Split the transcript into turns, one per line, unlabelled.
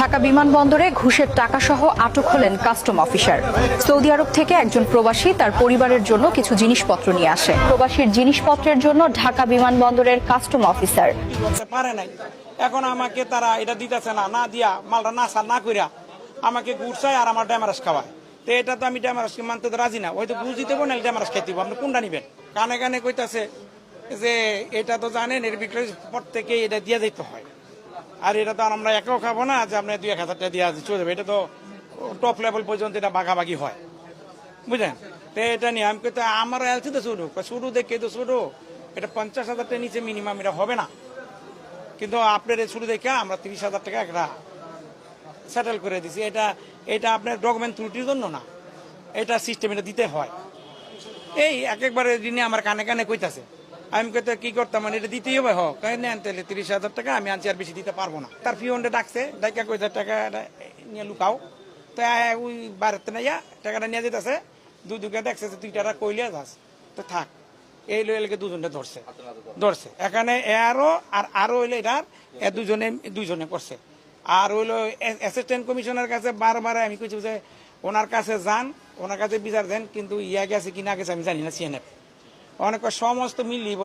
ঢাকা বিমানবন্দরে ঘুষের টাকা সহ আটক হলেন কাস্টম অফিসার। সৌদি আরব থেকে একজন প্রবাসী তার পরিবারের জন্য কিছু জিনিসপত্র নিয়ে আসে। প্রবাসীর জিনিসপত্রের জন্য ঢাকা বিমানবন্দরের কাস্টম অফিসার
পারে নাই, এখন আমাকে তারা এটা দিতেছে না দিয়া মালটা না কইরা আমাকে ঘুরছায় আর আমার ড্যামারাস খাওয়ায়। তো এটা তো আমি ড্যামারাস মানতে তো রাজি না, হয়তো ঘুষ দিতে না ড্যামারাস খাইতে আপনি কোনটা নিবেন? কানে কানে কইতাছে যে এটা তো জানেন এর বিক্রয় পর থেকে এটা দিয়ে দিতে হয়, আর এটা তো আমরা একাও খাবো না যে আপনি 2-1000 টাকা দিয়ে চলে যাবে, এটা তো টপ লেভেল পর্যন্ত এটা ভাগাভাগি হয়, বুঝলেন? তো এটা নিয়ে আমি কইতে আমার এলসি তো শুরু দেখে তো শুরু এটা 50,000 টাকা নিচে মিনিমাম এটা হবে না, কিন্তু আপনার শুরু দেখে আমরা 30,000 টাকা একটা সেটেল করে দিছি। এটা আপনার ডকুমেন্ট ত্রুটির জন্য না, এটা সিস্টেম এটা দিতে হয়। এই একবারে দিনে আমার কানে কানে কইতাছে, আমি কইতে কি করতাম মানে এটা দিতেই হবে, হোক নেন তাহলে 30,000 টাকা আমি আনছি, আর বেশি দিতে পারবো না। তার ফিওন্ডে ডাকছে, ডাকা কইতে টাকা নিয়ে লুকাও, তো ওই বাড়িতে নাইয়া টাকাটা নিয়ে যেতেছে, দুকে দেখছে যে 2 টাকা কইলে যাস তো থাক, এই লইলে দুজনে ধরছে এখানে আরো হইলো এটার দুজনে করছে। আর হইলো অ্যাসিস্ট্যান্ট কমিশনার কাছে বারবার আমি কইছি যে ওনার কাছে যান, ওনার কাছে বিচার দেন, কিন্তু ইয়া গেছে কিনা গেছে আমি জানি না, সিএনএফ অনেক সমস্ত মিলিয়ে